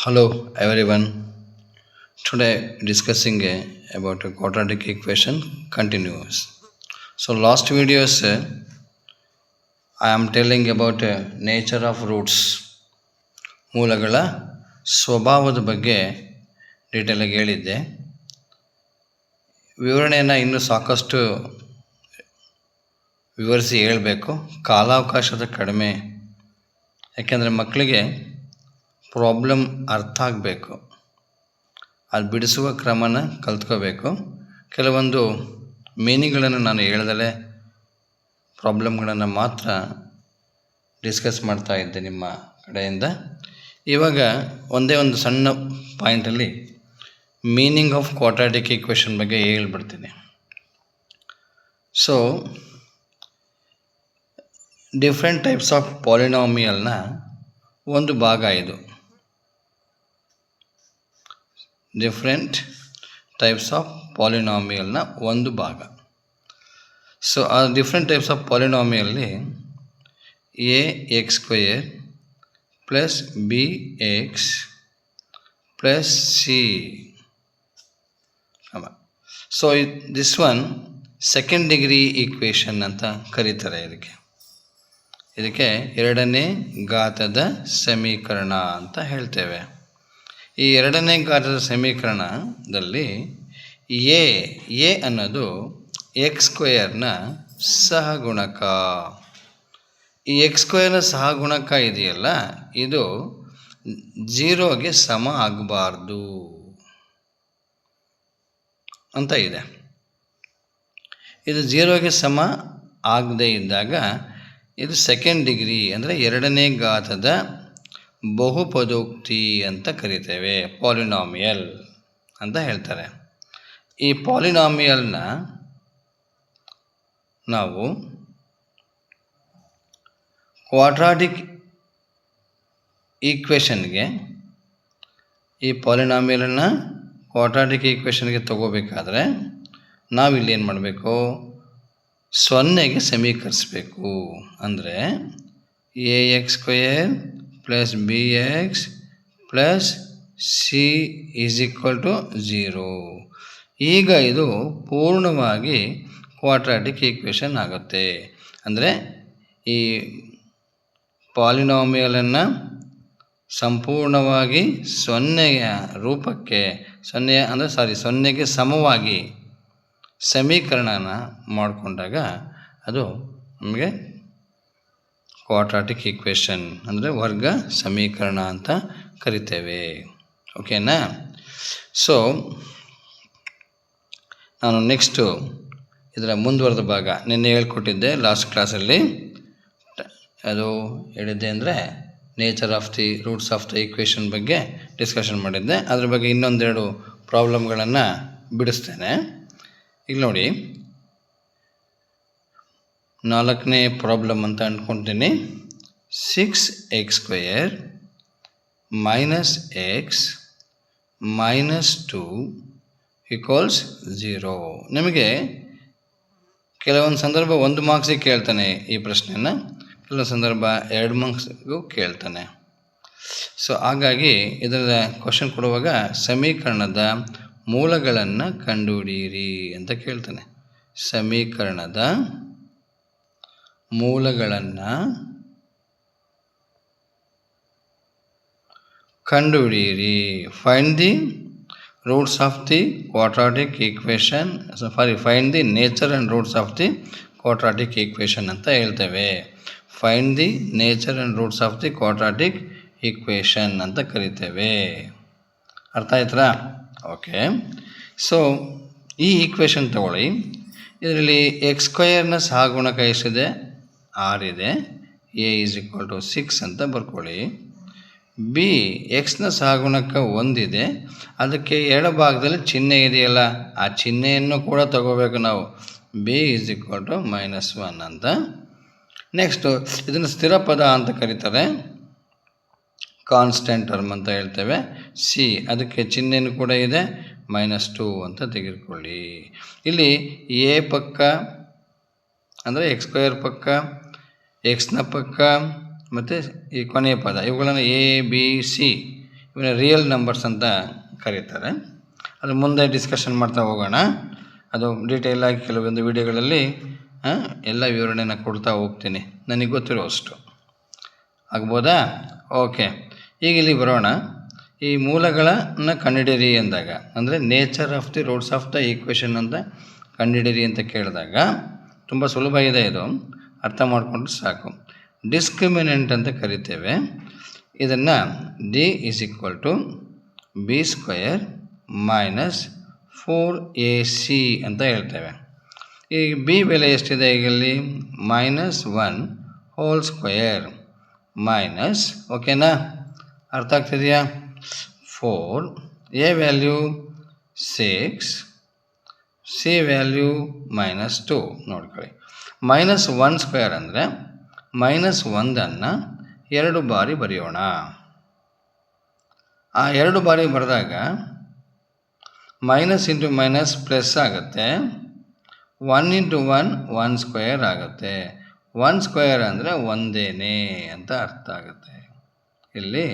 Hello everyone. Today discussing about a quadratic equation continuous. So last videos I am telling about nature of roots ಮೂಲಗಳ ಸ್ವಭಾವದ ಬಗ್ಗೆ detail ಆಗಿ ಹೇಳಿದ್ದೆ. ವಿವರಣೆಯನ್ನು ಇನ್ನೂ ಸಾಕಷ್ಟು ವಿವರಿಸಿ ಹೇಳಬೇಕು. ಕಾಲಾವಕಾಶದ ಕಡಿಮೆ, ಯಾಕೆಂದರೆ ಮಕ್ಕಳಿಗೆ ಪ್ರಾಬ್ಲಮ್ ಅರ್ಥ ಆಗಬೇಕು, ಅದು ಬಿಡಿಸುವ ಕ್ರಮನ ಕಲ್ತ್ಕೋಬೇಕು. ಕೆಲವೊಂದು ಮೀನಿಂಗ್ಗಳನ್ನು ನಾನು ಹೇಳ್ದಲೇ ಪ್ರಾಬ್ಲಮ್ಗಳನ್ನು ಮಾತ್ರ ಡಿಸ್ಕಸ್ ಮಾಡ್ತಾ ಇದ್ದೆ ನಿಮ್ಮ ಕಡೆಯಿಂದ. ಇವಾಗ ಒಂದೇ ಒಂದು ಸಣ್ಣ ಪಾಯಿಂಟಲ್ಲಿ ಮೀನಿಂಗ್ ಆಫ್ ಕ್ವಾಡ್ರಾಟಿಕ್ ಈಕ್ವೇಷನ್ ಬಗ್ಗೆ ಹೇಳ್ಬಿಡ್ತೀನಿ. ಸೊ ಡಿಫ್ರೆಂಟ್ ಟೈಪ್ಸ್ ಆಫ್ ಪಾಲಿನಾಮಿಯಲ್ನ ಒಂದು ಭಾಗ ಇದು. ಡಿಫ್ರೆಂಟ್ ಟೈಪ್ಸ್ ಆಫ್ ಪಾಲಿನಾಮಿಯಲ್ನ ಒಂದು ಭಾಗ. ಸೊ ಆ ಡಿಫ್ರೆಂಟ್ ಟೈಪ್ಸ್ ಆಫ್ ಪಾಲಿನಾಮಿಯಲ್ಲಿ A X square plus B X plus C. So this one second degree equation ಅಂತ ಕರೀತಾರೆ. ಇದಕ್ಕೆ ಎರಡನೇ ಘಾತದ ಸಮೀಕರಣ ಅಂತ ಹೇಳ್ತೇವೆ. ಈ ಎರಡನೇ ಘಾತದ ಸಮೀಕರಣದಲ್ಲಿ ಎ ಅನ್ನೋದು ಎಕ್ಸ್ ಸ್ಕ್ವೇರ್ನ ಸಹಗುಣಕ. ಈ ಎಕ್ಸ್ ಸ್ಕ್ವೇರ್ನ ಸಹಗುಣಕ ಇದೆಯಲ್ಲ, ಇದು 0ಗೆ ಸಮ ಆಗಬಾರ್ದು ಅಂತ ಇದೆ. ಇದು 0ಗೆ ಸಮ ಆಗದೇ ಇದ್ದಾಗ ಇದು ಸೆಕೆಂಡ್ ಡಿಗ್ರಿ, ಅಂದರೆ ಎರಡನೇ ಘಾತದ ಬಹುಪದೋಕ್ತಿ ಅಂತ ಕರಿತೇವೆ, ಪಾಲಿನಾಮಿಯಲ್ ಅಂತ ಹೇಳ್ತಾರೆ. ಈ ಪಾಲಿನಾಮಿಯಲ್ನ ನಾವು ಕ್ವಾಡ್ರಾಟಿಕ್ ಈಕ್ವೇಷನ್ಗೆ ತಗೋಬೇಕಾದ್ರೆ ನಾವಿಲ್ಲಿ ಏನು ಮಾಡಬೇಕು, 0ಗೆ ಸಮೀಕರಿಸಬೇಕು. ಅಂದರೆ a X square plus B X plus c is equal to 0. ಈಗ ಇದು ಪೂರ್ಣವಾಗಿ ಕ್ವಾಡ್ರಾಟಿಕ್ ಈಕ್ವೇಷನ್ ಆಗುತ್ತೆ. ಅಂದರೆ ಈ ಪಾಲಿನಾಮಿಯಲನ್ನು ಸಂಪೂರ್ಣವಾಗಿ 0ಯ ರೂಪಕ್ಕೆ 0ಗೆ ಸಮವಾಗಿ ಸಮೀಕರಣನ ಮಾಡಿಕೊಂಡಾಗ ಅದು ನಮಗೆ ಕ್ವಾಡ್ರಾಟಿಕ್ ಈಕ್ವೇಷನ್, ಅಂದರೆ ವರ್ಗ ಸಮೀಕರಣ ಅಂತ ಕರಿತೇವೆ. ಓಕೆನಾ? ಸೊ ನಾನು ನೆಕ್ಸ್ಟು ಇದರ ಮುಂದುವರೆದ ಭಾಗ ನಿನ್ನೆ ಹೇಳ್ಕೊಟ್ಟಿದ್ದೆ ಲಾಸ್ಟ್ ಕ್ಲಾಸಲ್ಲಿ. ಅದು ಹೇಳಿದ್ದೆ ಅಂದರೆ nature of the roots of the equation ಬಗ್ಗೆ ಡಿಸ್ಕಷನ್ ಮಾಡಿದ್ದೆ. ಅದ್ರ ಬಗ್ಗೆ ಇನ್ನೊಂದೆರಡು ಪ್ರಾಬ್ಲಮ್ಗಳನ್ನು ಬಿಡಿಸ್ತೇನೆ. ಈಗ ನೋಡಿ, 4ನೇ ಪ್ರಾಬ್ಲಮ್ ಅಂತ ಅಂದ್ಕೊತೀನಿ. 6x square minus X minus 2 equals 0. ನಿಮಗೆ ಕೆಲವೊಂದು ಸಂದರ್ಭ 1 ಮಾರ್ಕ್ಸಿಗೆ ಕೇಳ್ತಾನೆ ಈ ಪ್ರಶ್ನೆಯನ್ನು, ಕೆಲವೊಂದು ಸಂದರ್ಭ 2 ಮಾರ್ಕ್ಸ್ಗೂ ಕೇಳ್ತಾನೆ. ಸೊ ಹಾಗಾಗಿ ಇದರ ಕ್ವಶನ್ ಕೊಡುವಾಗ ಸಮೀಕರಣದ ಮೂಲಗಳನ್ನು ಕಂಡುಹಿಡಿಯಿರಿ ಅಂತ ಕೇಳ್ತಾನೆ. ಸಮೀಕರಣದ ಮೂಲಗಳನ್ನು ಕಂಡುಹಿಡಿಯಿರಿ. Find the roots of the quadratic equation, find the nature and roots of the quadratic equation ಅಂತ ಹೇಳ್ತೇವೆ. Find the nature and roots of the quadratic equation ಅಂತ ಕರಿತೇವೆ. ಅರ್ಥ ಆಯ್ತಾ? ಓಕೆ. ಸೊ ಈ ಈಕ್ವೇಷನ್ ತಗೊಳ್ಳಿ. ಇದರಲ್ಲಿ ಎಕ್ಸ್ ಸ್ಕ್ವೇರ್ನ ಸಹಗುಣಕ ಎಷ್ಟಿದೆ? 6 ಇದೆ. ಎ ಈಸ್ ಈಕ್ವಲ್ ಟು 6 ಅಂತ ಬರ್ಕೊಳ್ಳಿ. ಬಿ ಎಕ್ಸ್ನ ಸಹಗುಣಕ 1 ಇದೆ. ಅದಕ್ಕೆ ಎಡಭಾಗದಲ್ಲಿ ಚಿಹ್ನೆ ಇದೆಯಲ್ಲ, ಆ ಚಿಹ್ನೆಯನ್ನು ಕೂಡ ತಗೋಬೇಕು ನಾವು. ಬಿ ಈಸ್ ಈಕ್ವಲ್ ಟು -1 ಅಂತ. ನೆಕ್ಸ್ಟು ಇದನ್ನು ಸ್ಥಿರ ಪದ ಅಂತ ಕರೀತಾರೆ, ಕಾನ್ಸ್ಟೆಂಟ್ ಟರ್ಮ್ ಅಂತ ಹೇಳ್ತೇವೆ. ಸಿ ಅದಕ್ಕೆ ಚಿಹ್ನೆನೂ ಕೂಡ ಇದೆ, -2 ಅಂತ ತೆಗೆದುಕೊಳ್ಳಿ. ಇಲ್ಲಿ ಎ ಪಕ್ಕ ಅಂದರೆ ಎಕ್ಸ್ ಸ್ಕ್ವೇರ್ ಪಕ್ಕ, ಎಕ್ಸ್ನ ಪಕ್ಕ ಮತ್ತು ಈ ಕೊನೆಯ ಪದ, ಇವುಗಳನ್ನು ಎ ಬಿ ಸಿ ಇವನ್ನ ರಿಯಲ್ ನಂಬರ್ಸ್ ಅಂತ ಕರೀತಾರೆ. ಅದು ಮುಂದೆ ಡಿಸ್ಕಷನ್ ಮಾಡ್ತಾ ಹೋಗೋಣ. ಅದು ಡೀಟೇಲಾಗಿ ಕೆಲವೊಂದು ವಿಡಿಯೋಗಳಲ್ಲಿ ಎಲ್ಲ ವಿವರಣೆನ ಕೊಡ್ತಾ ಹೋಗ್ತೀನಿ, ನನಗೆ ಗೊತ್ತಿರೋ ಅಷ್ಟು. ಆಗ್ಬೋದಾ? ಓಕೆ, ಈಗ ಇಲ್ಲಿ ಬರೋಣ. ಈ ಮೂಲಗಳನ್ನು ಕಂಡುಹಿಡಿಯಿರಿ ಅಂದಾಗ, ಅಂದರೆ nature of the roots of the equation ಅಂತ ಕಂಡುಹಿಡಿಯಿರಿ ಅಂತ ಕೇಳಿದಾಗ ತುಂಬ ಸುಲಭ ಇದೆ, ಇದು ಅರ್ಥ ಮಾಡಿಕೊಂಡ್ರೆ ಸಾಕು. ಡಿಸ್ಕ್ರಿಮಿನೆಂಟ್ ಅಂತ ಕರಿತೇವೆ ಇದನ್ನು. D is equal to b square minus 4ac ಅಂತ ಹೇಳ್ತೇವೆ. ಈ ಬಿ ಬೆಲೆ ಎಷ್ಟಿದೆ ಈಗಲ್ಲಿ? -1 ಹೋಲ್ ಸ್ಕ್ವಯರ್ ಮೈನಸ್, ಓಕೆನಾ, ಅರ್ಥ ಆಗ್ತಿದೆಯಾ? 4, ಎ ವ್ಯಾಲ್ಯೂ 6, ಸಿ ವ್ಯಾಲ್ಯೂ -2. ನೋಡ್ಕೊಳ್ಳಿ, -1 ಸ್ಕ್ವೇರ್ ಅಂದರೆ -1 2 ಬಾರಿ ಬರೆಯೋಣ. ಆ 2 ಬಾರಿ ಬರೆದಾಗ ಮೈನಸ್ ಇಂಟು ಮೈನಸ್ ಪ್ಲಸ್ ಆಗುತ್ತೆ. 1 ಇಂಟು 1 1 ಸ್ಕ್ವೇರ್ ಆಗುತ್ತೆ. 1 ಸ್ಕ್ವೇರ್ ಅಂದರೆ ಒಂದೇನೇ ಅಂತ ಅರ್ಥ ಆಗುತ್ತೆ. ಇಲ್ಲಿ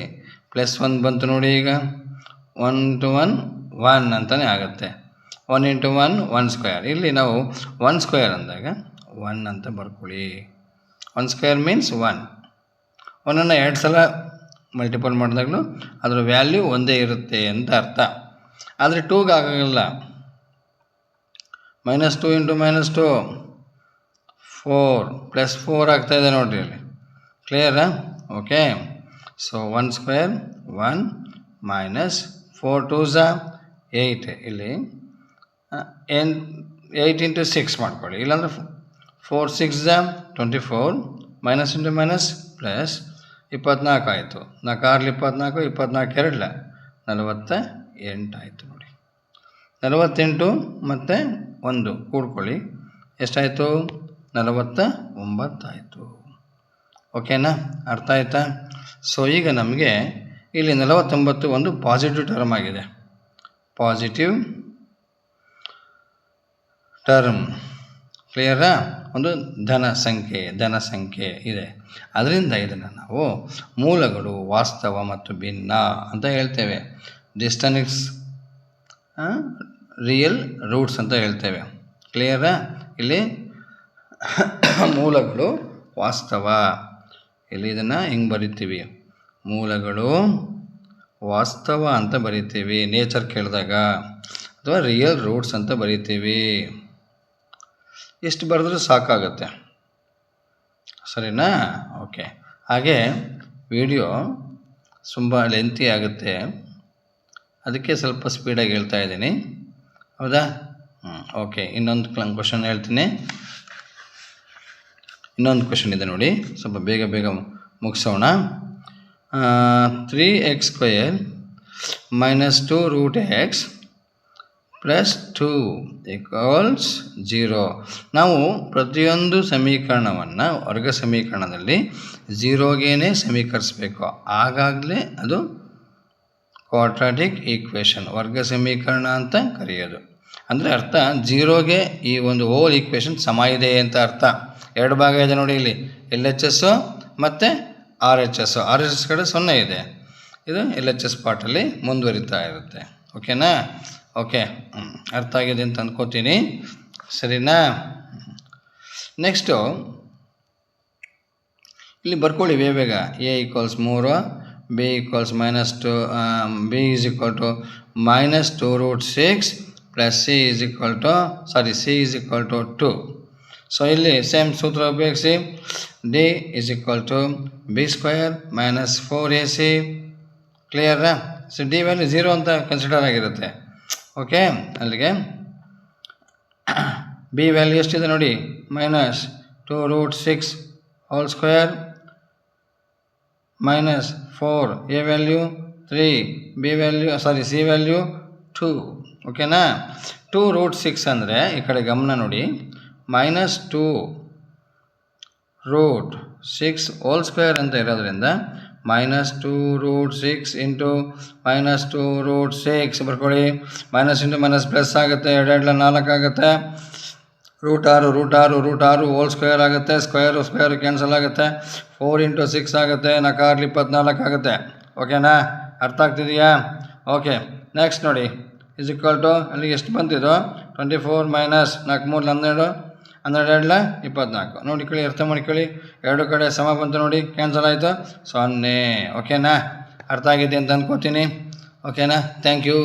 +1 ಬಂತು ನೋಡಿ. ಈಗ 1 ಇಂಟು 1 1 ಅಂತಲೇ ಆಗುತ್ತೆ. 1 ಇಂಟು 1 1 ಸ್ಕ್ವೇರ್. ಇಲ್ಲಿ ನಾವು 1 ಸ್ಕ್ವೇರ್ ಅಂದಾಗ 1 ಅಂತ ಬರ್ಕೊಳ್ಳಿ. 1 ಸ್ಕ್ವೇರ್ ಮೀನ್ಸ್ 1. 1 2 ಸಲ ಮಲ್ಟಿಪಲ್ ಮಾಡಿದಾಗಲೂ ಅದರ ವ್ಯಾಲ್ಯೂ ಒಂದೇ ಇರುತ್ತೆ ಅಂತ ಅರ್ಥ. ಆದರೆ 2ಗೆ ಆಗೋಲ್ಲ. -2 ಇಂಟು -2 4 +4 ಆಗ್ತಾಯಿದೆ ನೋಡಿರಿ ಇಲ್ಲಿ. ಕ್ಲಿಯರಾ? Okay. So 1 square 1 minus 4 2s 8. ಇಲ್ಲಿ 8 ಇಂಟು 6 ಮಾಡ್ಕೊಳ್ಳಿ. ಇಲ್ಲಾಂದರೆ 4 6s 24 minus into minus plus 24 ಆಯಿತು. 4 6 24, 24 2 48 ಆಯಿತು ನೋಡಿ. 48 ಮತ್ತು 1 ಕೂಡ್ಕೊಳ್ಳಿ, ಎಷ್ಟಾಯಿತು? 49 ಆಯಿತು. ಓಕೆನಾ? ಅರ್ಥ ಆಯ್ತಾ? ಸೊ ಈಗ ನಮಗೆ ಇಲ್ಲಿ 49 ಒಂದು ಪಾಸಿಟಿವ್ ಟರ್ಮ್ ಆಗಿದೆ. ಪಾಸಿಟಿವ್ ಟರ್ಮ್, ಕ್ಲಿಯರಾ? ಒಂದು ಧನ ಸಂಖ್ಯೆ ಇದೆ. ಅದರಿಂದ ಇದನ್ನು ನಾವು ಮೂಲಗಳು, ವಾಸ್ತವ ಮತ್ತು ಭಿನ್ನ ಅಂತ ಹೇಳ್ತೇವೆ. ಡಿಸ್ಟನಿಕ್ಸ್ ರಿಯಲ್ ರೂಟ್ಸ್ ಅಂತ ಹೇಳ್ತೇವೆ. ಕ್ಲಿಯರಾ? ಇಲ್ಲಿ ಮೂಲಗಳು, ವಾಸ್ತವ. ಇಲ್ಲಿ ಇದನ್ನು ಹೆಂಗೆ ಬರಿತೀವಿ? ಮೂಲಗಳು, ವಾಸ್ತವ ಅಂತ ಬರಿತೀವಿ ನೇಚರ್ ಕೇಳಿದಾಗ, ಅಥವಾ ರಿಯಲ್ ರೂಟ್ಸ್ ಅಂತ ಬರಿತೀವಿ. ಎಷ್ಟು ಬರೆದ್ರೂ ಸಾಕಾಗುತ್ತೆ, ಸರಿನಾ? ಓಕೆ. ಹಾಗೆ ವಿಡಿಯೋ ತುಂಬ ಲೆಂತಿ ಆಗುತ್ತೆ, ಅದಕ್ಕೆ ಸ್ವಲ್ಪ ಸ್ಪೀಡಾಗಿ ಹೇಳ್ತಾ ಇದ್ದೀನಿ, ಹೌದಾ? ಓಕೆ. ಇನ್ನೊಂದು ಕ್ವಶನ್ ಹೇಳ್ತೀನಿ. ಇನ್ನೊಂದು ಕ್ವಶನ್ ಇದೆ ನೋಡಿ, ಸ್ವಲ್ಪ ಬೇಗ ಮುಗಿಸೋಣ. 3x square minus 2 root x plus 2 equals 0. ನಾವು ಪ್ರತಿಯೊಂದು ಸಮೀಕರಣವನ್ನು ವರ್ಗ ಸಮೀಕರಣದಲ್ಲಿ 0ಗೇನೆ ಸಮೀಕರಿಸಬೇಕು. ಆಗಾಗಲೇ ಅದು ಕ್ವಾಡ್ರಾಟಿಕ್ ಈಕ್ವೇಷನ್, ವರ್ಗ ಸಮೀಕರಣ ಅಂತ ಕರೆಯೋದು. ಅಂದರೆ ಅರ್ಥ 0ಗೆ ಈ ಒಂದು ಹೋಲ್ ಈಕ್ವೇಷನ್ ಸಮ ಇದೆ ಅಂತ ಅರ್ಥ. 2 ಭಾಗ ಇದೆ ನೋಡಿ ಇಲ್ಲಿ, LHS ಮತ್ತು RHS. RHS ಕಡೆ 0 ಇದೆ, ಇದು LHS ಪಾರ್ಟಲ್ಲಿ ಮುಂದುವರಿತಾ ಇರುತ್ತೆ. ಓಕೆನಾ? ಓಕೆ, ಅರ್ಥ ಆಗಿದೆ ಅಂತ ಅಂದ್ಕೋತೀನಿ, ಸರಿನಾ? ನೆಕ್ಸ್ಟು ಇಲ್ಲಿ ಬರ್ಕೊಳ್ಳಿ ಬೇಗ. A = 3, B = -2, B is equal to -2 root 6 plus C is equal to 2. So ಇಲ್ಲಿ ಸೇಮ್ ಸೂತ್ರ ಉಪಯೋಗಿಸಿ. D is equal to B square minus 4AC. ಕ್ಲಿಯರಾ? ಸೊ D ವ್ಯಾಲ್ಯೂ 0 ಅಂತ ಕನ್ಸಿಡರ್ ಆಗಿರುತ್ತೆ. ಓಕೆ, ಅಲ್ಲಿಗೆ B ವ್ಯಾಲ್ಯೂ ಎಷ್ಟಿದೆ ನೋಡಿ, -2 root 6 whole square -4, A value 3, C value 2. ಓಕೆನಾ? 2 root 6 ಅಂದರೆ ಈ ಕಡೆ ಗಮನ ನೋಡಿ, -2 root 6 ಹೋಲ್ ಸ್ಕ್ವೇರ್ ಅಂತ ಇರೋದ್ರಿಂದ -2 root 6 ಇಂಟು -2 root 6 ಬರ್ಕೊಳ್ಳಿ. ಮೈನಸ್ ಇಂಟು ಮೈನಸ್ ಪ್ಲಸ್ ಆಗುತ್ತೆ, 2 4 ಆಗುತ್ತೆ. √6 ಹೋಲ್ ಸ್ಕ್ವೇರ್ ಆಗುತ್ತೆ, ಸ್ಕ್ವೇರು ಕ್ಯಾನ್ಸಲ್ ಆಗುತ್ತೆ. 4 ಇಂಟು 6 ಆಗುತ್ತೆ, 4 24 ಆಗುತ್ತೆ. ಓಕೆನಾ? ಅರ್ಥ ಆಗ್ತಿದೆಯಾ? ಓಕೆ, ನೆಕ್ಸ್ಟ್ ನೋಡಿ, ಇಸ್ ಈಕ್ವಲ್ ಟು ಅಲ್ಲಿಗೆ ಎಷ್ಟು ಬಂತಿದ್ದು 24 ಮೈನಸ್ 4 3 12 12 24 ನೋಡಿಕೊಳ್ಳಿ, ಅರ್ಥ ಮಾಡ್ಕೊಳ್ಳಿ. ಎರಡು ಕಡೆ ಸಮ ಬಂತು ನೋಡಿ, ಕ್ಯಾನ್ಸಲ್ ಆಯಿತು 0. ಓಕೆನಾ? ಅರ್ಥ ಆಗಿದೆ ಅಂತ ಅಂದ್ಕೋತೀನಿ. ಓಕೆನಾ? Thank you.